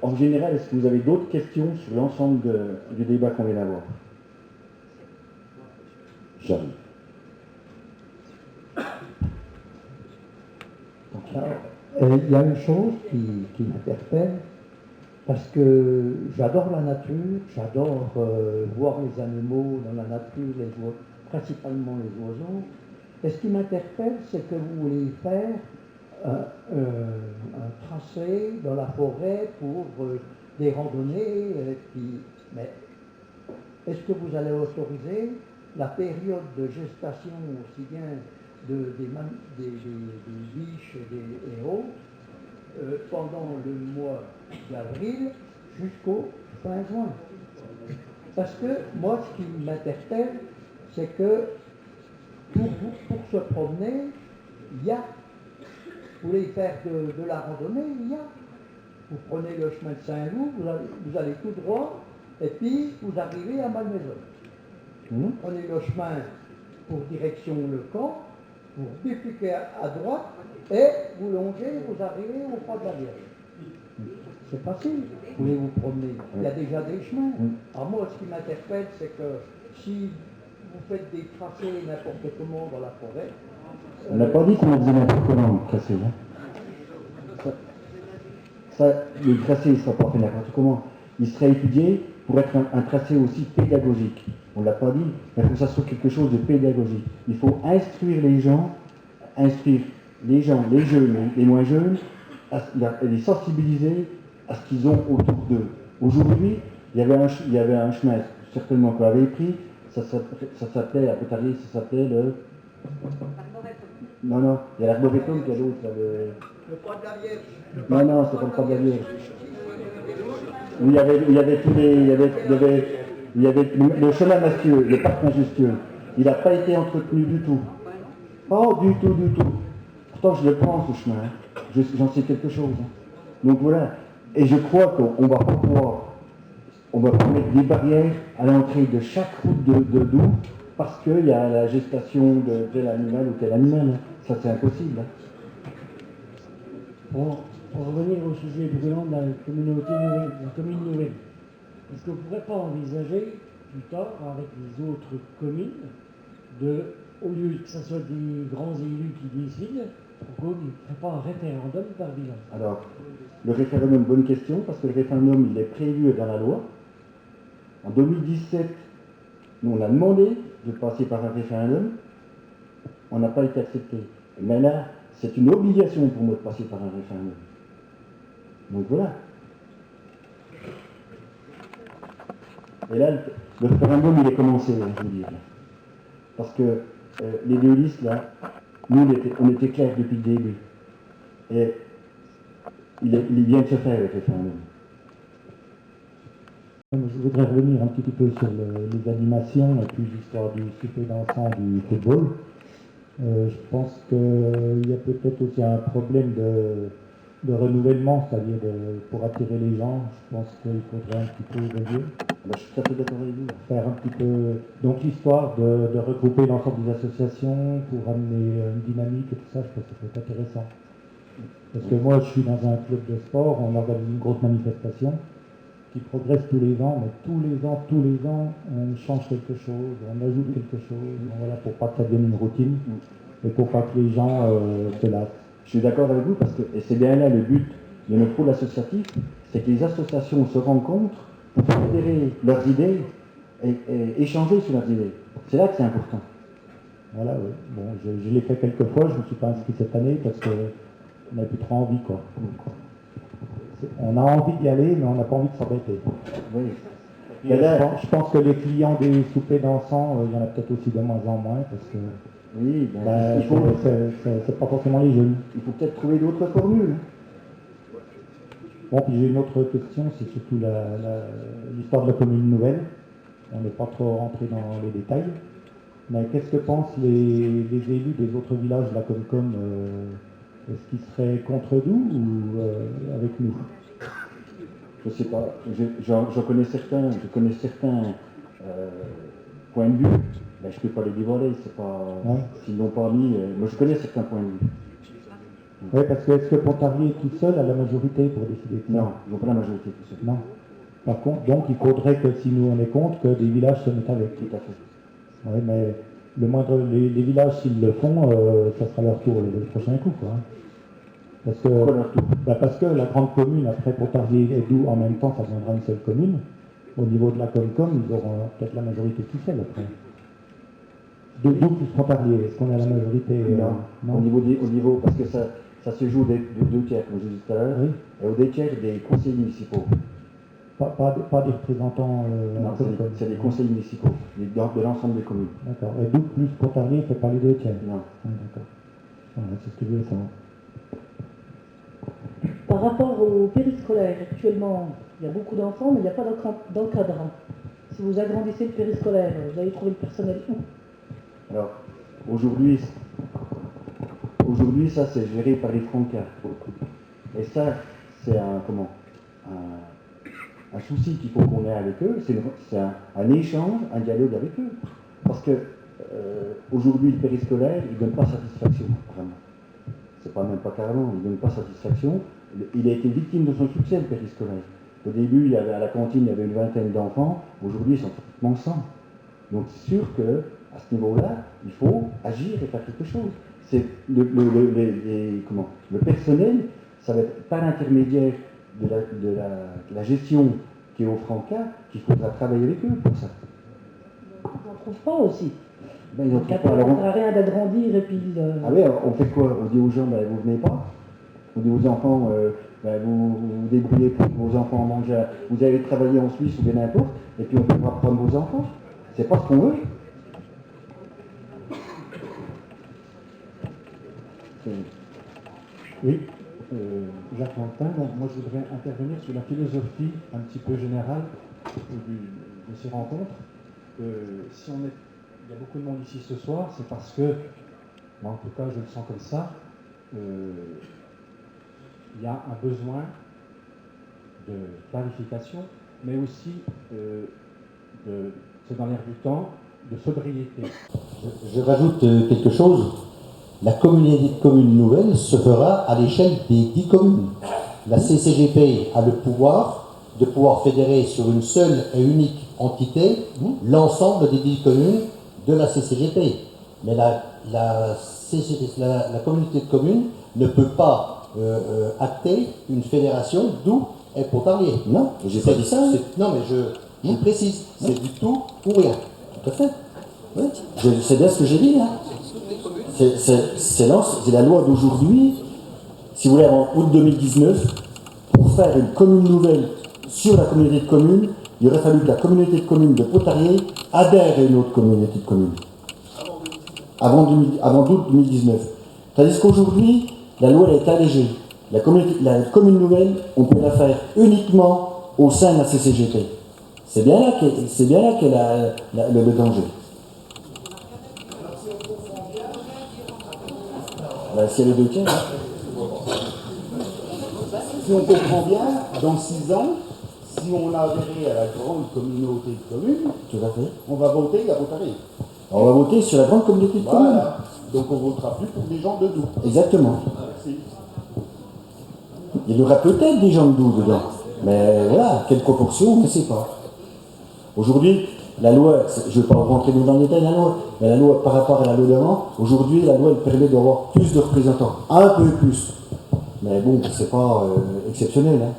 En général, est-ce que vous avez d'autres questions sur l'ensemble du débat qu'on vient d'avoir? J'arrive. Il y a une chose qui m'interpelle, parce que j'adore la nature, j'adore voir les animaux dans la nature, principalement les oiseaux. Et ce qui m'interpelle, c'est que vous voulez faire un tracé dans la forêt pour des randonnées. Mais est-ce que vous allez autoriser la période de gestation aussi bien des biches et autres pendant le mois d'avril jusqu'au fin juin? Parce que moi, ce qui m'interpelle, c'est que pour se promener, il y a. Vous voulez faire de la randonnée, il y a. Vous prenez le chemin de Saint-Loup, vous allez tout droit, et puis vous arrivez à Malmaison. Vous prenez le chemin pour direction le camp, vous bifurquez à droite, et vous longez, vous arrivez au pas de la Vierge. C'est facile, vous voulez vous promener. Il y a déjà des chemins. Alors moi, ce qui m'interpelle, c'est que si vous faites des tracés n'importe comment dans la forêt... On n'a pas dit qu'on faisait n'importe comment le tracé. Le tracé ne sera pas fait n'importe comment. Il sera étudié pour être un tracé aussi pédagogique. On ne l'a pas dit, mais il faut que ça soit quelque chose de pédagogique. Il faut instruire les gens, les jeunes, les moins jeunes, les sensibiliser à ce qu'ils ont autour d'eux. Aujourd'hui, il y avait un chemin, certainement qu'on avait pris, ça s'appelait, à Pétarier, ça s'appelait le... Non, il y a l'arboretum qui a l'autre. Le pas de la Vierge. Non, c'est pas le pas de la Vierge. Il y avait tous les... Il y avait le chemin majestueux, le parc majestueux. Il n'a pas été entretenu du tout. Oh, du tout. Pourtant, je le prends, ce chemin. J'en sais quelque chose. Donc voilà. Et je crois qu'on va pas pouvoir... On va mettre des barrières à l'entrée de chaque route de Doubs parce qu'il y a la gestation de tel animal ou tel animal. Ça, c'est impossible. Pour revenir au sujet brûlant de la communauté nouvelle, la commune nouvelle, est-ce qu'on ne pourrait pas envisager plus tard avec les autres communes au lieu que ce soit des grands élus qui décident, pourquoi il ne ferait pas un référendum par village? Alors, le référendum, bonne question, parce que le référendum, il est prévu dans la loi. En 2017, nous, on a demandé de passer par un référendum. On n'a pas été accepté. Mais là, c'est une obligation pour moi de passer par un référendum. Donc voilà. Et là, le référendum, il est commencé, je veux dire. Parce que les deux listes, là, nous, on était clairs depuis le début. Et il vient de se faire, le référendum. Je voudrais revenir un petit peu sur les animations et puis l'histoire du super dansant du football. Je pense qu'il y a peut-être aussi un problème de renouvellement, c'est-à-dire pour attirer les gens. Je pense qu'il faudrait un petit peu évoluer. Je suis tout à fait d'accord avec vous. Faire un petit peu. Donc l'histoire de regrouper l'ensemble des associations pour amener une dynamique et tout ça, je pense que ça peut être intéressant. Parce que moi, je suis dans un club de sport, on organise une grosse manifestation qui progresse tous les ans, mais tous les ans, on change quelque chose, on ajoute quelque chose, voilà, pour pas que ça devienne une routine et pour pas que les gens se lassent. Je suis d'accord avec vous parce que, et c'est bien là le but de notre rôle associatif, c'est que les associations se rencontrent pour fédérer leurs idées et échanger sur leurs idées. C'est là que c'est important. Voilà, oui. Bon, je l'ai fait quelques fois, je ne me suis pas inscrit cette année parce qu'on n'a plus trop envie, quoi. On a envie d'y aller, mais on n'a pas envie de s'embêter. Oui. Je pense que les clients des soupers dansants, il y en a peut-être aussi de moins en moins, parce que oui, c'est pas forcément les jeunes. Il faut peut-être trouver d'autres formules. Bon, puis j'ai une autre question, c'est surtout l'histoire de la commune nouvelle. On n'est pas trop rentré dans les détails. Mais qu'est-ce que pensent les élus des autres villages de la Comcom? Est-ce qu'ils seraient contre nous ou avec nous? Je ne sais pas. Je connais certains points de vue. Ben, je ne peux pas les dévoiler. C'est pas, s'ils l'ont pas mis. Moi, je connais certains points de vue. Oui, parce que est-ce que Pontarlier tout seul a la majorité pour décider de ça? Non, ils n'ont pas la majorité tout seul. Non. Par contre, donc il faudrait que si nous on est contre, que des villages se mettent avec. Tout à fait. Oui, mais les villages, s'ils le font, ça sera leur tour le prochain coup, quoi. Parce que, Pourquoi leur tour? parce que la grande commune, après Pontarlier et Doux, en même temps, ça deviendra une seule commune. Au niveau de la Comcom, ils auront peut-être la majorité tout seul après. De Doux plus Pontarlier, est-ce qu'on a la majorité? Non. Au niveau, parce que ça se joue des deux tiers, comme je disais tout à l'heure, Oui. et au deux tiers des conseils municipaux. Pas des représentants Non, Comcom. c'est des conseils municipaux, de l'ensemble des communes. D'accord. Et Doux plus Pontarlier ne fait pas les deux tiers? Non. Ah, d'accord. Voilà, c'est ce que je voulais savoir. Par rapport au périscolaire, actuellement, il y a beaucoup d'enfants, mais il n'y a pas d'encadrant. Si vous agrandissez le périscolaire, vous allez trouver le personnel où? Alors, aujourd'hui, ça c'est géré par les Francas. Et ça, c'est un souci qu'il faut qu'on ait avec eux, c'est un échange, un dialogue avec eux. Parce que aujourd'hui, le périscolaire, il ne donne pas satisfaction, vraiment. C'est pas même pas carrément, il ne donne pas satisfaction. Il a été victime de son succès, le périscolaire. Au début, à la cantine, il y avait une vingtaine d'enfants, aujourd'hui, ils sont pratiquement 100. Donc c'est sûr que à ce niveau-là, il faut agir et faire quelque chose. C'est le personnel, ça va être par l'intermédiaire de la gestion qui est au Franca qu'il faudra travailler avec eux pour ça. On n'en trouve pas aussi. Ben, ils en trouvent Ça pas. ne Alors, sert à rien d'agrandir et puis... ah oui, on fait quoi? On dit aux gens, ben, vous venez pas. On dit aux enfants, ben, vous vous débrouillez pour que vos enfants mangent. Vous allez travailler en Suisse ou bien n'importe, et puis on pourra prendre vos enfants. C'est pas ce qu'on veut. Oui, Jacques Lantin, donc moi je voudrais intervenir sur la philosophie un petit peu générale de ces rencontres. Si il y a beaucoup de monde ici ce soir, c'est parce que, moi en tout cas je le sens comme ça, il y a un besoin de clarification, mais aussi, c'est dans l'air du temps, de sobriété. Je rajoute quelque chose. La communauté de communes nouvelle se fera à l'échelle des 10 communes. La CCGP a le pouvoir de pouvoir fédérer sur une seule et unique entité l'ensemble des 10 communes de la CCGP. Mais la communauté de communes ne peut pas acter une fédération d'où est Pontarlier. Non, j'ai pas dit ça. Non, mais je précise, c'est du tout ou rien. Tout à fait. Oui. C'est bien ce que j'ai dit là. C'est la loi d'aujourd'hui. Si vous voulez, en août 2019, pour faire une commune nouvelle sur la communauté de communes, il aurait fallu que la communauté de communes de Pontarlier adhère à une autre communauté de communes. Avant août 2019. Tandis qu'aujourd'hui, la loi elle est allégée. La commune nouvelle, on peut la faire uniquement au sein de la CCGP. C'est bien là qu'est le danger. Ben, s'il y a les deux tiers. Si on comprend bien, dans 6 ans, si on a adhéré à la grande communauté de communes, tout à fait, on va voter à Pontarlier. On va voter sur la grande communauté de communes. Voilà. Donc on ne votera plus pour des gens de Doux. Exactement. Merci. Il y aura peut-être des gens de Doux dedans. Mais voilà, quelle proportion, on ne sait pas. Aujourd'hui, la loi, je ne vais pas rentrer dans le détail de la loi, mais la loi par rapport à la loi d'avant, aujourd'hui, la loi elle permet d'avoir plus de représentants. Un peu plus. Mais bon, c'est pas exceptionnel. Hein.